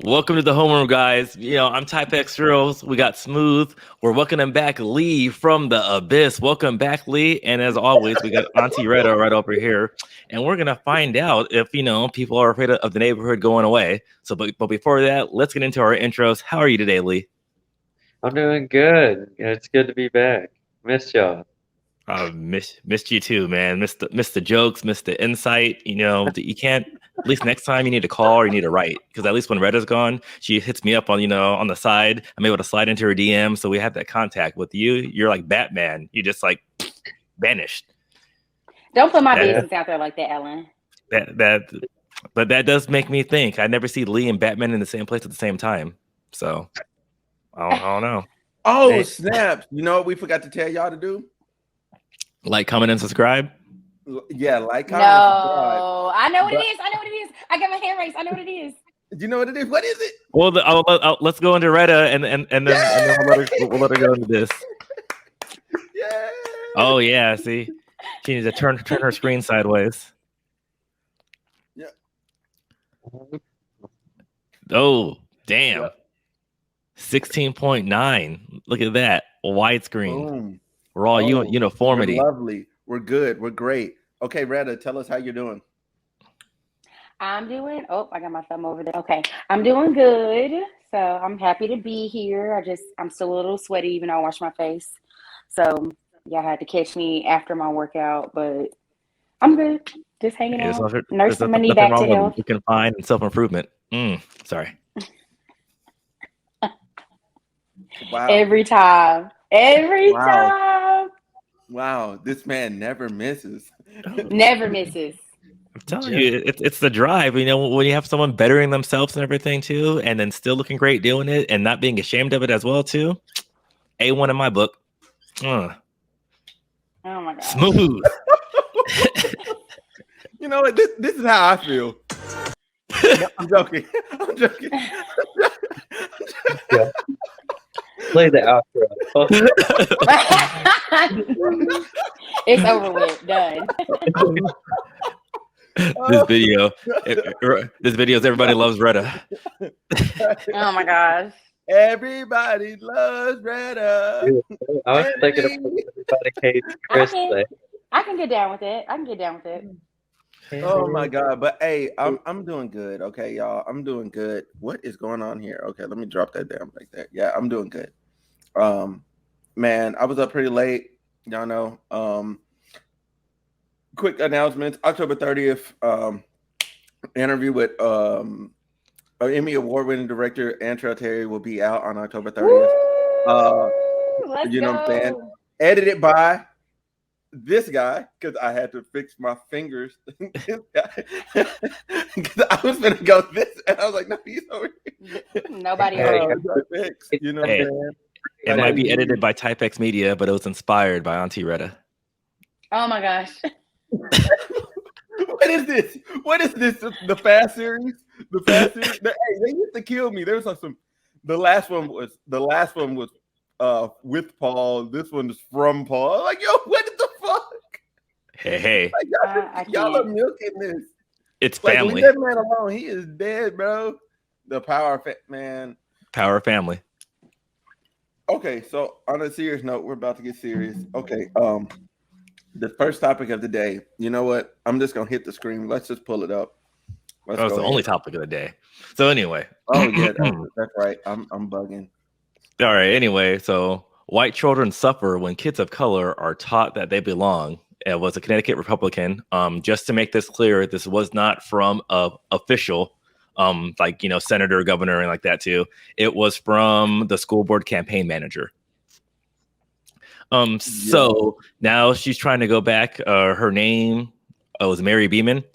Welcome to the homeroom, guys. I'm Type X Girls. We got Smooth. We're welcoming back Lee from the Abyss. Welcome back, Lee. And as always, we got Auntie Retta right over here. And we're gonna find out if people are afraid of the neighborhood going away. So, but before that, let's get into our intros. How are you today, Lee? I'm doing good. It's good to be back. Missed y'all. Missed you too, man. Missed the jokes, missed the insight. You can't. At least next time you need to call or you need to write, because at least when Retta's gone, she hits me up on the side. I'm able to slide into her DM, so we have that contact. With you, you're like Batman. You just like vanished. Don't put my business out there like that, Ellen. But that does make me think. I never see Lee and Batman in the same place at the same time. So I don't know. Oh, snap. You know what we forgot to tell y'all to do? Like, comment, and subscribe. Yeah, like, comment, no, I know what it is. I got my hand raised. I know what it is. Do you know what it is? What is it? Well, let's go into Retta, and then we'll let her go into this. Yeah. Oh yeah, see, she needs to turn her screen sideways. Yeah. Oh damn. Yep. 16.9. Look at that widescreen. Boom. We're all uniformity. We're lovely. We're good. We're great. Okay, Retta, tell us how you're doing. I'm doing. Oh, I got my thumb over there. Okay, I'm doing good. So I'm happy to be here. I'm still a little sweaty, even though I washed my face. So y'all had to catch me after my workout, but I'm good. Just hanging out, nursing my knee back to health. You can find in self-improvement. Sorry. Wow. Every time. Wow, this man never misses. Never misses. I'm telling you, it's the drive. When you have someone bettering themselves and everything too, and then still looking great doing it and not being ashamed of it as well too. A1 in my book. Oh my god. Smooth. You know what? This is how I feel. I'm joking. Yeah. Play the outro. It's over with. Done. This video is Everybody Loves Retta. Oh my gosh. Everybody loves Retta. I was thinking of Everybody Hates Chris. I can get down with it. Oh my god! But hey, I'm doing good. Okay, y'all, I'm doing good. What is going on here? Okay, let me drop that down like that. Yeah, I'm doing good. Man, I was up pretty late. Y'all know. Quick announcements: October 30th. Interview with Emmy Award-winning director Antrell Terry will be out on October 30th. Let's you know go. what I'm saying? Edited by this guy, because I had to fix my fingers. Because I was gonna go this, and I was like, "No, he's over here." Nobody fixed. You know what I'm saying? It might be edited by Type X Media, but it was inspired by Auntie Retta. Oh my gosh! What is this? The Fast series? The Fast series? Hey, they used to kill me. There was some. The last one was with Paul. This one is from Paul. Like, yo, what the fuck? Hey. Like, y'all are milking this. It's family. Leave that man alone. He is dead, bro. The power man. Power family. Okay, so on a serious note, we're about to get serious. Okay, the first topic of the day. You know what? I'm just gonna hit the screen. Let's just pull it up. That's the only topic of the day. So anyway. Oh yeah, that's right. I'm bugging. All right. Anyway, so white children suffer when kids of color are taught that they belong. It was a Connecticut Republican. Just to make this clear, this was not from a official, senator, governor, and like that too. It was from the school board campaign manager. So now she's trying to go back. Her name was Mary Beeman.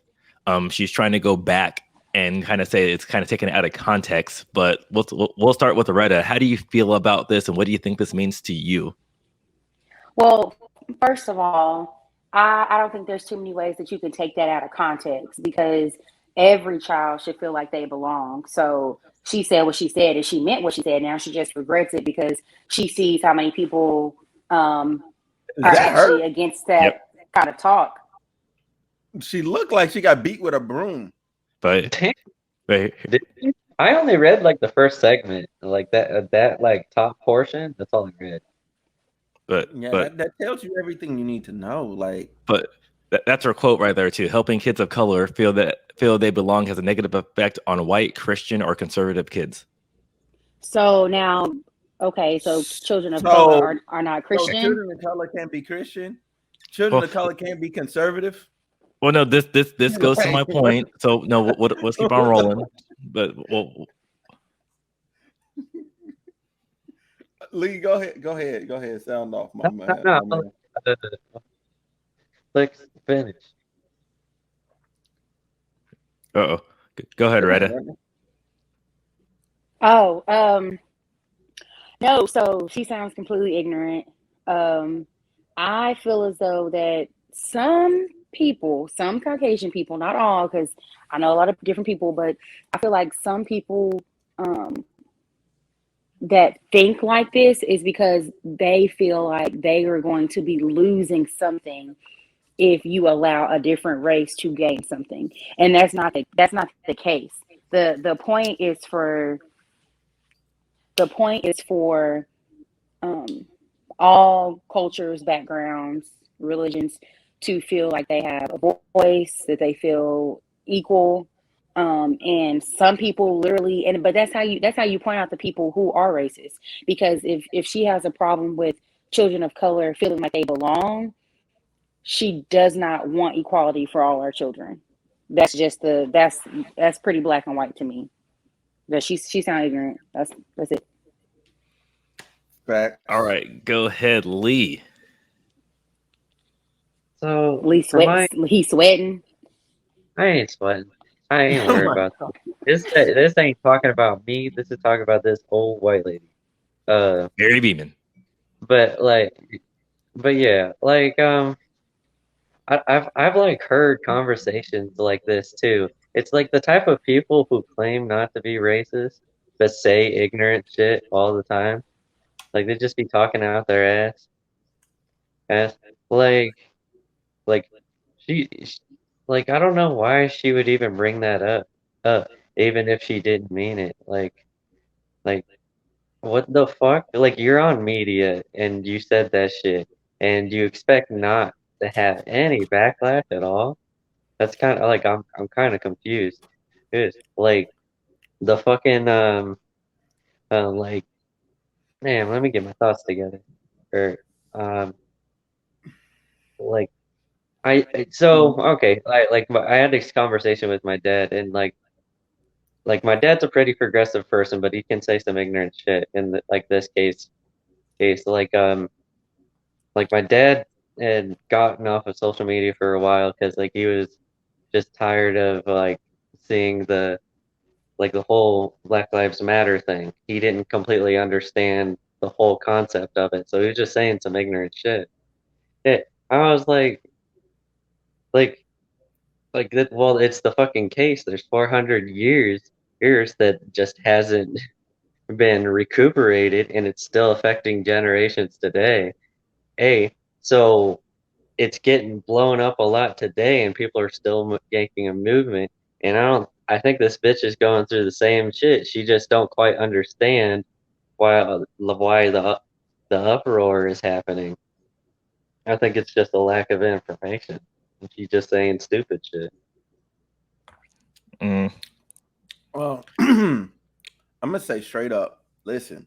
She's trying to go back and kind of say it's kind of taken out of context, but we'll start with Retta. How do you feel about this, and what do you think this means to you? Well, first of all, I don't think there's too many ways that you can take that out of context, because every child should feel like they belong. So she said what she said, and she meant what she said. Now she just regrets it because she sees how many people are actually against that kind of talk. She looked like she got beat with a broom. But I only read like the first segment, like that like top portion. That's all I read. But Yeah, that tells you everything you need to know. Like, that's her quote right there too. Helping kids of color feel they belong has a negative effect on white, Christian, or conservative kids. So now, okay, so children of So- color are not so Christian. children of color can't be Christian. Children of color can't be conservative. Well, no, this goes to my point. So no, let's keep on rolling. But Lee, go ahead. Sound off, my man. No, my man. let's finish. go ahead, Retta. Oh, no, so she sounds completely ignorant. I feel as though that some people, some Caucasian people, not all, because I know a lot of different people, but I feel like some people that think like this is because they feel like they are going to be losing something if you allow a different race to gain something, and that's not the case. The point is for all cultures, backgrounds, religions to feel like they have a voice, that they feel equal. And some people literally, but that's how you point out the people who are racist. Because if she has a problem with children of color feeling like they belong, she does not want equality for all our children. That's just that's pretty black and white to me. That she sounds ignorant. That's it. Facts. All right, go ahead, Lee. So Lee sweats. He's sweating. I ain't sweating. I ain't worried about this. This ain't talking about me. This is talking about this old white lady. Gary Beeman. But yeah, like I've like heard conversations like this too. It's like the type of people who claim not to be racist but say ignorant shit all the time. Like they just be talking out their ass. Like like she like I don't know why she would even bring that up even if she didn't mean it. Like what the fuck? Like you're on media and you said that shit and you expect not to have any backlash at all? That's kind of like I'm kind of confused. It's like the fucking like man, let me get my thoughts together. Or um like so okay, I had this conversation with my dad and like my dad's a pretty progressive person, but he can say some ignorant shit in like this case like my dad had gotten off of social media for a while because like he was just tired of like seeing the whole Black Lives Matter thing. He didn't completely understand the whole concept of it, so he was just saying some ignorant shit. I was like that. Well, it's the fucking case. There's 400 years that just hasn't been recuperated, and it's still affecting generations today. So it's getting blown up a lot today, and people are still making a movement. And I think this bitch is going through the same shit. She just don't quite understand why the uproar is happening. I think it's just a lack of information. She's just saying stupid shit. Well, I'm gonna say straight up. Listen,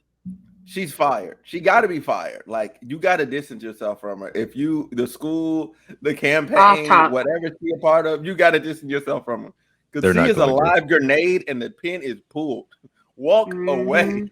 she's fired. She got to be fired. Like you got to distance yourself from her. If you the school, the campaign, whatever she a part of, you got to distance yourself from her because she is a live grenade and the pin is pulled. Walk away.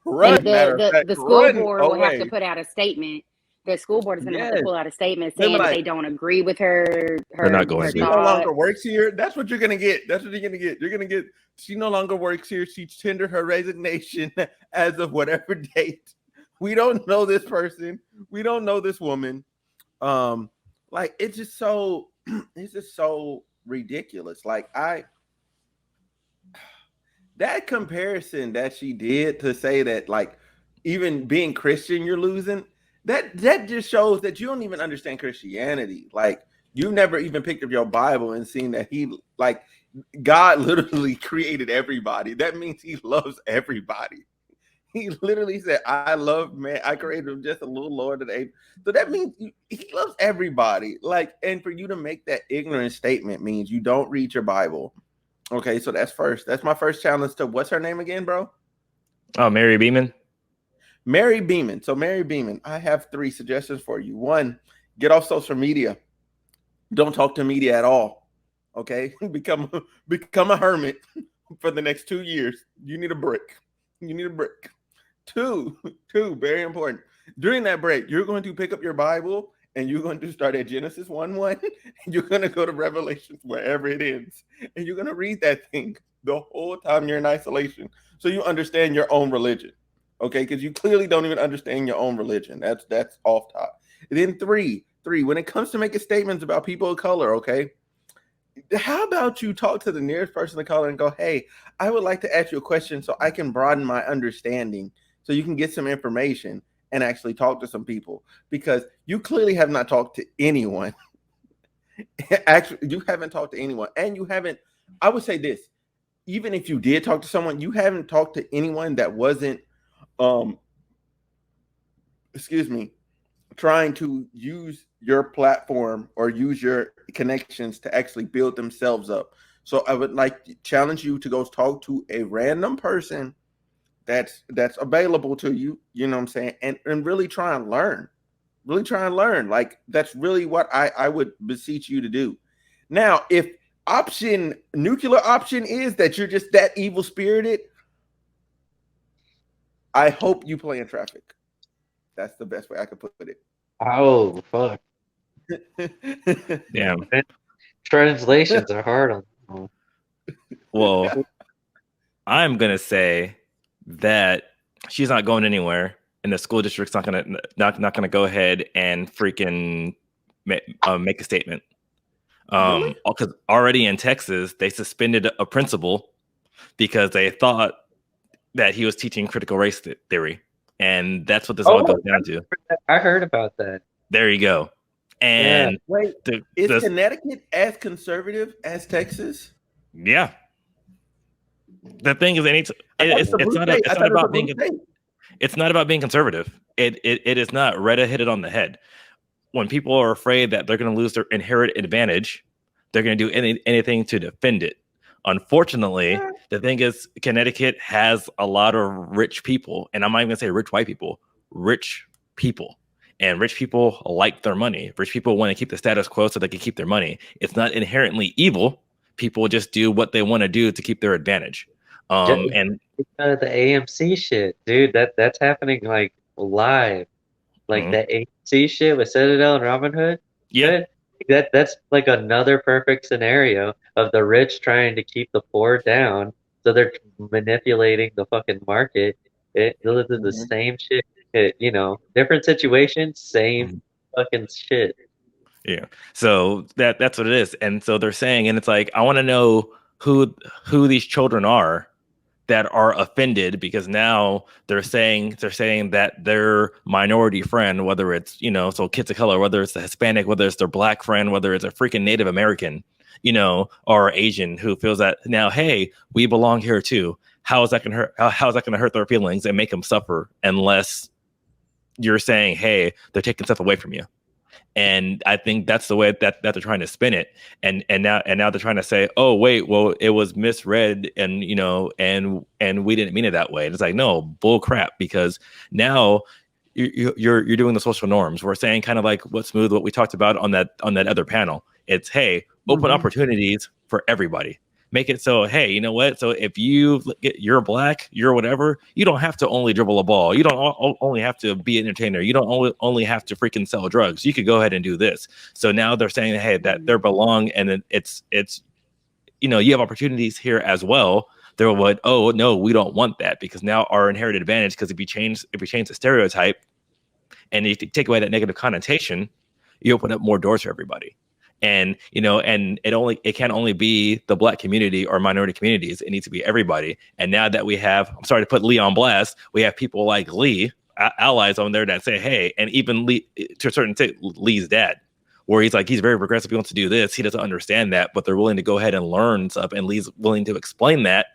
Run. The school board will have to put out a statement. The school board is going to have to pull out a statement saying that they don't agree with her. They're not going She to. no longer works here. That's what you're going to get. That's what you're going to get. You're going to get. She no longer works here. She tendered her resignation as of whatever date. We don't know this person. We don't know this woman. Like it's just so ridiculous. Like that comparison that she did to say that like even being Christian you're losing, that just shows that you don't even understand Christianity. Like you've never even picked up your Bible and seen that he like God literally created everybody. That means he loves everybody. He literally said, I love man. I created him just a little lower than Abe. So that means he loves everybody. Like, and for you to make that ignorant statement means you don't read your Bible. Okay, so that's first. That's my first challenge to what's her name again, bro? Oh, Mary Beeman. Mary Beeman. So Mary Beeman, I have 3 suggestions for you. 1, get off social media. Don't talk to media at all. Okay, become a hermit for the next 2 years. You need a break. You need a break. Two, very important. During that break, you're going to pick up your Bible and you're going to start at Genesis 1:1, and you're going to go to Revelations wherever it ends, and you're going to read that thing the whole time you're in isolation, so you understand your own religion. Okay, because you clearly don't even understand your own religion. That's off top. And then three, when it comes to making statements about people of color, okay, how about you talk to the nearest person of color and go, hey, I would like to ask you a question so I can broaden my understanding, so you can get some information and actually talk to some people, because you clearly have not talked to anyone. Actually, you haven't talked to anyone, and you haven't, I would say this, even if you did talk to someone, you haven't talked to anyone that wasn't, trying to use your platform or use your connections to actually build themselves up. So I would like to challenge you to go talk to a random person that's available to you, you know what I'm saying, and really try and learn. Really try and learn. Like, that's really what I would beseech you to do. Now, if nuclear option is that you're just that evil spirited, I hope you play in traffic. That's the best way I could put it. Oh, fuck. Damn. Translations are hard on. Well, I'm gonna say that she's not going anywhere, and the school district's not gonna go ahead and freaking make a statement. Really? Because already in Texas, they suspended a principal because they thought that he was teaching critical race theory, and that's what this all goes down to. I heard about that. There you go. And wait, is Connecticut as conservative as Texas? Yeah. The thing is, it's not about being conservative. It is not. Retta hit it on the head. When people are afraid that they're going to lose their inherent advantage, they're going to do anything to defend it. Unfortunately, the thing is, Connecticut has a lot of rich people, and I'm not even going to say rich white people, rich people. And rich people like their money. Rich people want to keep the status quo so they can keep their money. It's not inherently evil. People just do what they want to do to keep their advantage. And the AMC shit, dude, that's happening like live. Like the AMC shit with Citadel and Robin Hood. Yeah. That's like another perfect scenario of the rich trying to keep the poor down. So they're manipulating the fucking market. Those are the same shit. Different situations, same fucking shit. Yeah. So that's what it is. And so they're saying, and it's like, I want to know who these children are that are offended, because now they're saying that their minority friend, whether it's, so kids of color, whether it's a Hispanic, whether it's their black friend, whether it's a freaking Native American, or Asian, who feels that now, hey, we belong here too. How is that going to hurt? How is that going to hurt their feelings and make them suffer, unless you're saying, hey, they're taking stuff away from you? And I think that's the way that they're trying to spin it. And now they're trying to say, oh wait, well, it was misread, and and we didn't mean it that way. And it's like, no, bull crap, because now you're doing the social norms. We're saying kind of like what we talked about on that other panel. It's, hey, open opportunities for everybody. Make it so, hey, you know what? So if you're black, you're whatever, you don't have to only dribble a ball. You don't only have to be an entertainer. You don't only have to freaking sell drugs. You could go ahead and do this. So now they're saying, hey, that they belong, and it's you have opportunities here as well. They're like, oh no, we don't want that, because now our inherited advantage, because if you change the stereotype and you take away that negative connotation, you open up more doors for everybody. And and it can't only be the black community or minority communities. It needs to be everybody. And now that we have, I'm sorry to put Lee on blast, we have people like Lee, allies on there, that say, hey, and even Lee, to a certain extent, Lee's dad. where he's like, he's very progressive. He wants to do this. He doesn't understand that, but they're willing to go ahead and learn stuff, and Lee's willing to explain that.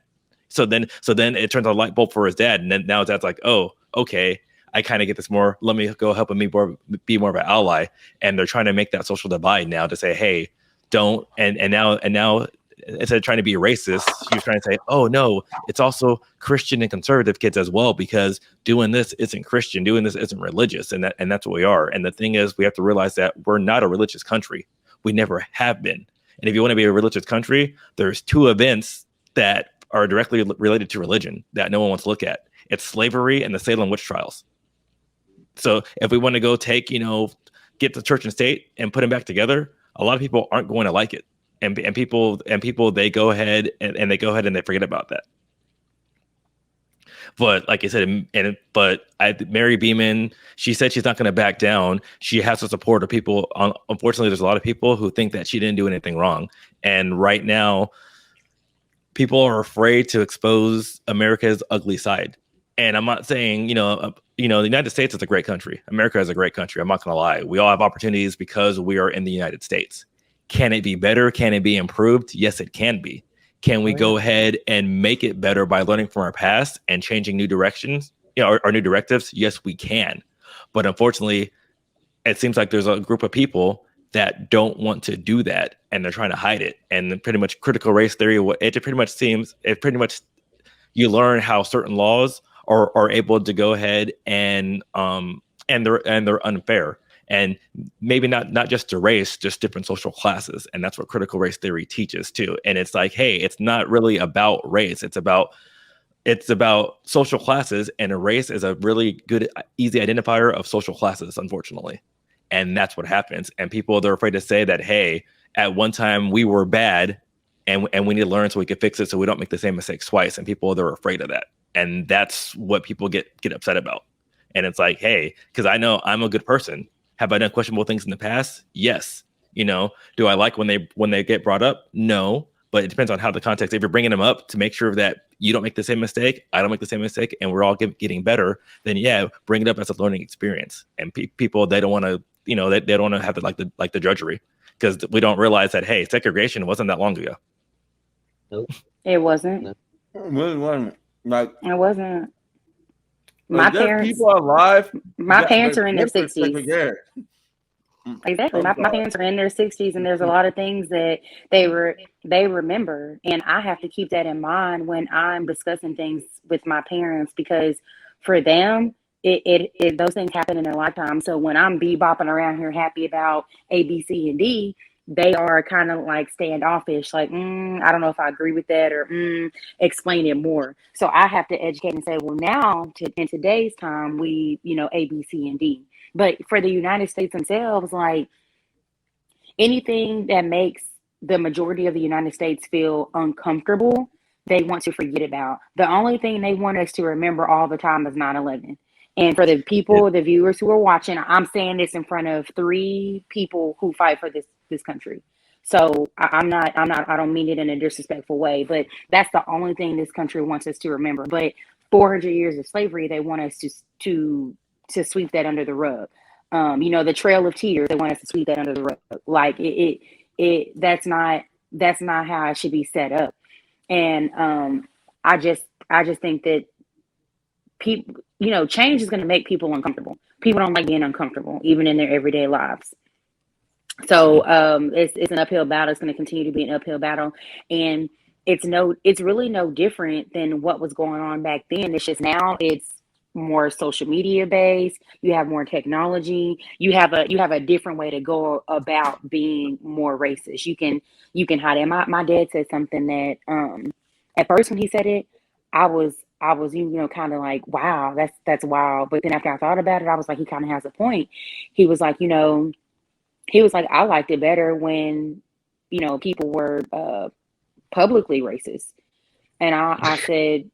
So then it turns on a light bulb for his dad. And then now his dad's like, oh, okay, I kind of get this more. Let me go help him be more of an ally. And they're trying to make that social divide now to say, hey, don't. And now instead of trying to be racist, he was trying to say, oh no, it's also Christian and conservative kids as well, because doing this isn't Christian, doing this isn't religious. And that's what we are. And the thing is, we have to realize that we're not a religious country. We never have been. And if you want to be a religious country, there's two events that are directly related to religion that no one wants to look at. It's slavery and the Salem witch trials. So if we want to go take, get the church and state and put them back together, a lot of people aren't going to like it. And people, they go ahead and they forget about that. But like I said, Mary Beeman, she said she's not going to back down. She has the support of people. Unfortunately, there's a lot of people who think that she didn't do anything wrong. And right now, people are afraid to expose America's ugly side. And I'm not saying, the United States is a great country. America is a great country. I'm not going to lie. We all have opportunities because we are in the United States. Can it be better? Can it be improved? Yes, it can be. Can we go ahead and make it better by learning from our past and changing new directions, or new directives? Yes, we can. But unfortunately, it seems like there's a group of people that don't want to do that, and they're trying to hide it. And pretty much critical race theory, you learn how certain laws are able to go ahead and they're unfair, and maybe not just to race, just different social classes. And that's what critical race theory teaches too. And it's like, hey, it's not really about race. It's about social classes, and a race is a really good, easy identifier of social classes, unfortunately. And that's what happens. And people, they're afraid to say that, hey, at one time we were bad, and we need to learn so we can fix it so we don't make the same mistakes twice. And people, they're afraid of that. And that's what people get upset about. And it's like, hey, because I know I'm a good person. Have I done questionable things in the past? Yes. Do I like when they get brought up? No. But it depends on how the context. If you're bringing them up to make sure that you don't make the same mistake, I don't make the same mistake, and we're all getting better, then yeah, bring it up as a learning experience. And people, they don't want to, they don't want to have the drudgery, because we don't realize that, hey, segregation wasn't that long ago. Nope. It wasn't. It really wasn't. Like, it wasn't. My parents, people are alive. My parents are in their 60s. Exactly. My parents are in their 60s, and there's a lot of things that they remember, and I have to keep that in mind when I'm discussing things with my parents, because for them, it those things happen in their lifetime. So when I'm bebopping around here happy about A, B, C, and D, they are kind of like standoffish, like, I don't know if I agree with that, or explain it more. So I have to educate and say, well, now in today's time, we, A, B, C, and D. But for the United States themselves, like, anything that makes the majority of the United States feel uncomfortable, they want to forget about. The only thing they want us to remember all the time is 9/11. And for the people, the viewers who are watching, I'm saying this in front of 3 people who fight for this country. So I don't mean it in a disrespectful way, but that's the only thing this country wants us to remember. But 400 years of slavery, they want us to sweep that under the rug. The Trail of Tears, they want us to sweep that under the rug. Like that's not how it should be set up. And I just think that people, change is going to make people uncomfortable. People don't like being uncomfortable, even in their everyday lives. So it's an uphill battle. It's going to continue to be an uphill battle, and it's really no different than what was going on back then. It's just now it's more social media based. You have more technology. You have a different way to go about being more racist. You can hide it. My dad said something that at first when he said it, I was kind of like, wow, that's wild. But then after I thought about it, I was like, he kind of has a point. He was like, I liked it better when, people were publicly racist. And I said,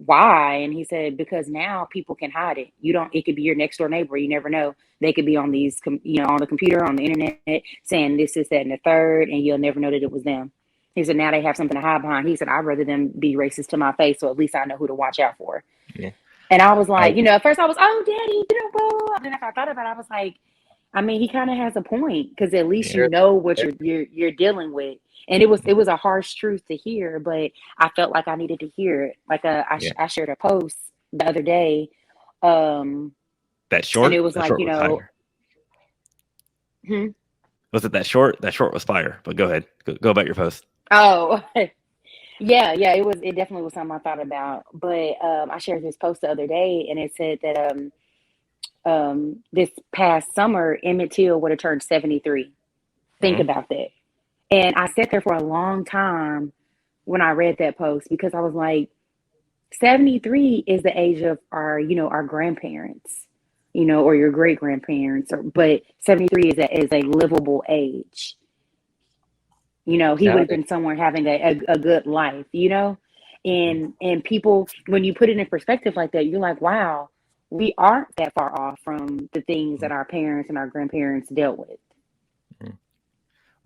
why? And he said, because now people can hide it. It could be your next door neighbor. You never know. They could be on these, on the computer, on the internet, saying this, that, and the third, and you'll never know that it was them. He said, now they have something to hide behind. He said, I'd rather them be racist to my face, so at least I know who to watch out for. Yeah. And I was like, at first I was, oh, daddy, blah, blah. And then after I thought about it, I was like, I mean, he kind of has a point because at least Yeah. you know what you're dealing with. And it was a harsh truth to hear, but I felt like I needed to hear it. Like Yeah. I shared a post the other day, um, That and it short, was that like, short was fire. hmm? Was it that short? That short was fire. But go ahead. Go about your post. Oh, yeah, yeah. It definitely was something I thought about. But I shared this post the other day, and it said that this past summer, Emmett Till would have turned 73. Think Mhm. about that. And I sat there for a long time when I read that post because I was like, 73 is the age of our grandparents, or your great grandparents, but 73 is a livable age. He would have Nowadays, been somewhere having a good life. And people, when you put it in perspective like that, you're like, wow, we aren't that far off from the things that our parents and our grandparents dealt with. Mhm.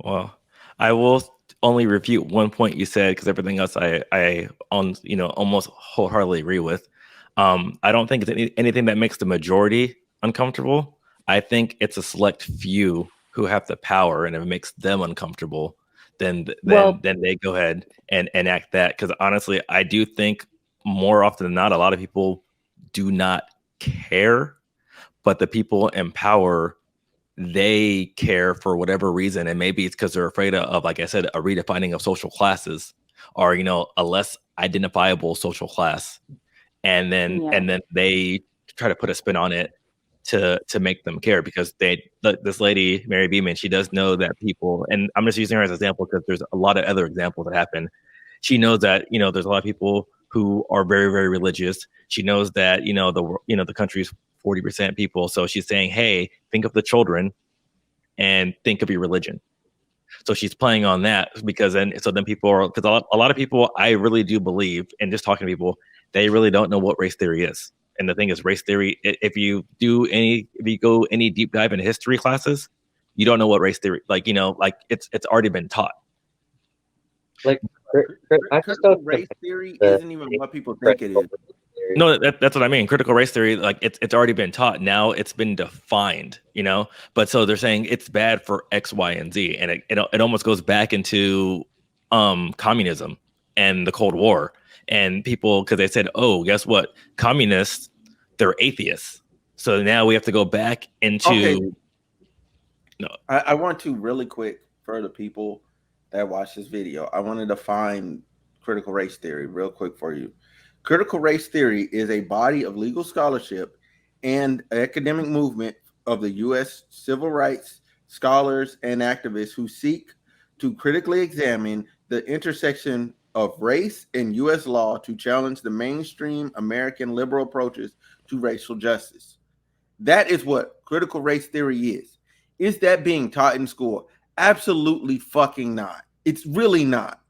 Well, I will only refute one point you said because everything else I almost wholeheartedly agree with. I don't think it's anything that makes the majority uncomfortable. I think it's a select few who have the power, and if it makes them uncomfortable, then Well, they go ahead and enact that. Because honestly, I do think more often than not, a lot of people do not care, but the people in power, they care for whatever reason, and maybe it's because they're afraid of, like I said, a redefining of social classes, or a less identifiable social class, and then yeah. and then they try to put a spin on it to make them care because this lady Mary Beeman, she does know that people, and I'm just using her as an example because there's a lot of other examples that happen. She knows that there's a lot of people who are very, very religious. She knows that the country's 40% people, so she's saying, hey, think of the children and think of your religion. So she's playing on that because then people are, because a lot of people, I really do believe, and just talking to people, they really don't know what race theory is. And the thing is, race theory, if you go any deep dive into history classes, you don't know what race theory, like it's already been taught. like I just Critical don't race theory the isn't even what people think it is. No, that's what I mean. Critical race theory, like it's already been taught. Now it's been defined, But so they're saying it's bad for X, Y, and Z, and it almost goes back into communism and the Cold War, and people, because they said, oh, guess what? Communists, they're atheists. So now we have to go back into. Okay, No, I want to really quick for the people that watch this video. I want to define critical race theory real quick for you. Critical race theory is a body of legal scholarship and academic movement of the U.S. civil rights scholars and activists who seek to critically examine the intersection of race and U.S. law to challenge the mainstream American liberal approaches to racial justice. That is what critical race theory is. Is that being taught in school? Absolutely fucking not. It's really not.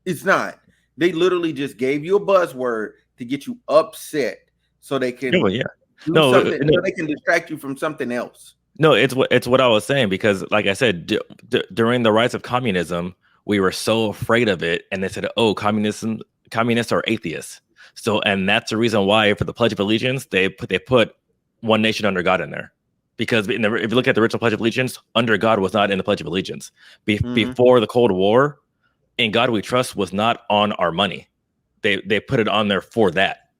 It's not. They literally just gave you a buzzword to get you upset so they can yeah, do no, something, so they can distract you from something else. no. It's what I was saying because, like I said, during the rise of communism, we were so afraid of it, and they said, "Oh, communists are atheists." So, and that's the reason why for the Pledge of Allegiance, they put one nation under God in there, because if you look at the original Pledge of Allegiance, under God was not in the Pledge of Allegiance. Before the Cold War, "In God We Trust" was not on our money. They put it on there for that,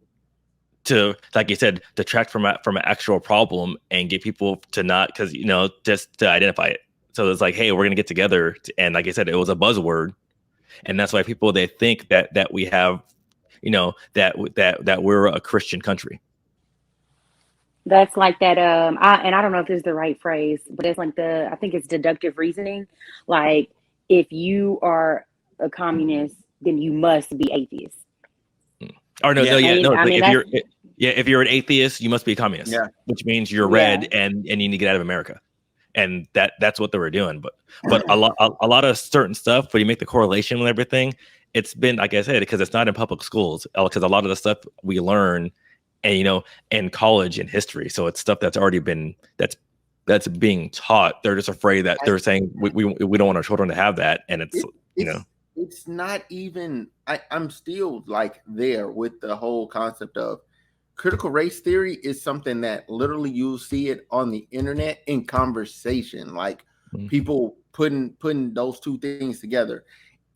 to, like you said, detract from an actual problem and get people to not, because just to identify it. So it's like, hey, we're gonna get together, and like I said, it was a buzzword, and that's why people, they think that we have, that we're a Christian country. That's like that. I don't know if this is the right phrase, but it's like I think it's deductive reasoning. Like, if you are a communist, then you must be atheist. Or no, Yeah. yeah, no. It's I like mean, if you're an atheist, you must be a communist. Yeah. Which means you're yeah. red and you need to get out of America. And that's what they were doing. But a lot of certain stuff, when you make the correlation with everything, it's been, like I said, because it's not in public schools. Because a lot of the stuff we learn, and in college and history, so it's stuff that's already been that's being taught. They're just afraid that they're saying we don't want our children to have that, and it's not even. I'm still like there with the whole concept of critical race theory is something that literally you'll see it on the internet in conversation, like people putting those two things together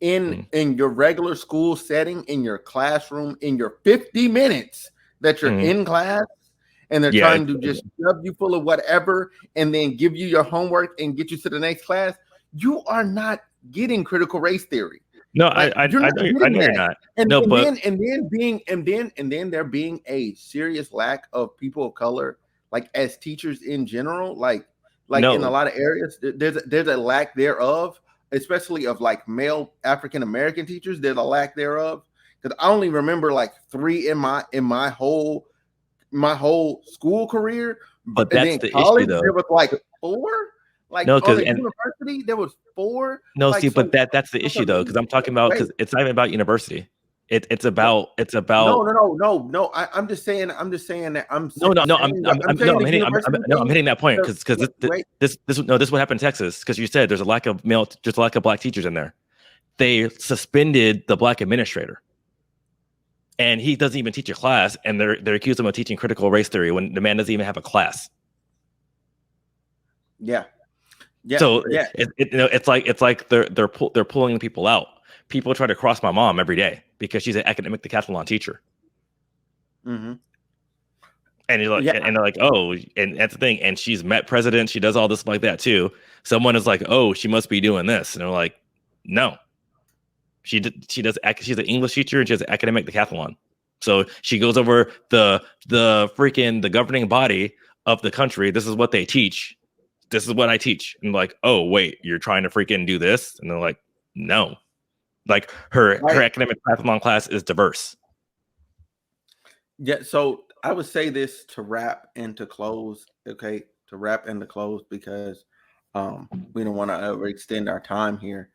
in your regular school setting, in your classroom, in your 50 minutes that you're in class, and they're trying to just shove you full of whatever and then give you your homework and get you to the next class. You are not getting critical race theory. No, Like, I know you're not. And, no, and but then there being a serious lack of people of color, like as teachers in general, like in a lot of areas, there's a lack thereof, especially of like male African American teachers. There's a lack thereof, because I only remember like 3 in my whole school career, but and that's then the college issue, though. there was like 4. Like No, on because the university, there was 4. No, like, see, so, but that's the issue, though, because I'm talking about, because it's not even about university. It's about no. I'm just saying that I'm I'm hitting that point because this is what happened in Texas, because you said there's a lack of black teachers in there. They suspended the black administrator, and he doesn't even teach a class, and they're accused him of teaching critical race theory when the man doesn't even have a class. Yeah. So it's like they're pulling people out. People try to cross my mom every day because she's an academic decathlon teacher. And you're like, and they're like, oh, and that's the thing. And she's met presidents. She does all this like that too. Someone is like, oh, she must be doing this, and they're like, no, she does. She's an English teacher and she has an academic decathlon. So she goes over the governing body of the country. This is what they teach. This is what I teach. And like, oh, wait, you're trying to freaking do this? And they're like, no. Like her academic decathlon class is diverse. Yeah, so I would say this to wrap and to close, okay? To wrap and to close, because we don't want to overextend our time here.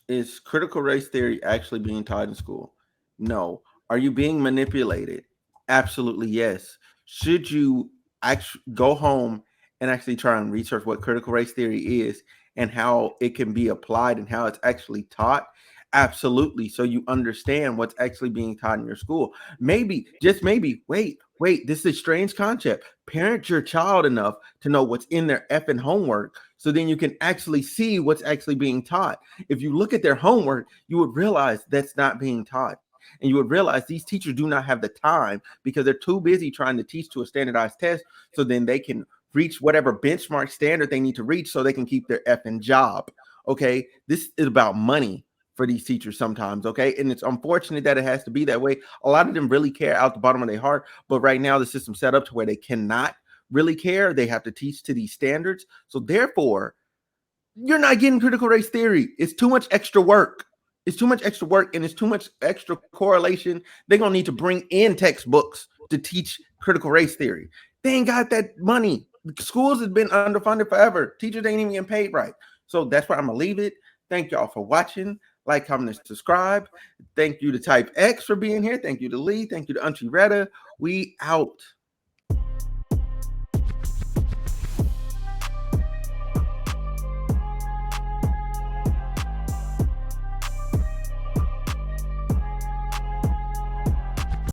Is critical race theory actually being taught in school? No. Are you being manipulated? Absolutely yes. Should you actually go home and actually try and research what critical race theory is and how it can be applied and how it's actually taught? Absolutely. So you understand what's actually being taught in your school. Maybe, just maybe, wait, this is a strange concept. Parent your child enough to know what's in their effing homework, so then you can actually see what's actually being taught. If you look at their homework, you would realize that's not being taught. And you would realize these teachers do not have the time because they're too busy trying to teach to a standardized test, so then they can reach whatever benchmark standard they need to reach so they can keep their effing job. Okay, this is about money for these teachers sometimes, okay? And it's unfortunate that it has to be that way. A lot of them really care out the bottom of their heart, but right now the system's set up to where they cannot really care. They have to teach to these standards. So therefore, you're not getting critical race theory. It's too much extra work. It's too much extra work, and it's too much extra correlation. They're going to need to bring in textbooks to teach critical race theory. They ain't got that money. Schools have been underfunded forever. Teachers ain't even getting paid right. So that's where I'm going to leave it. Thank y'all for watching. Like, comment, and subscribe. Thank you to Type X for being here. Thank you to Lee. Thank you to Untitled Chapter. We out.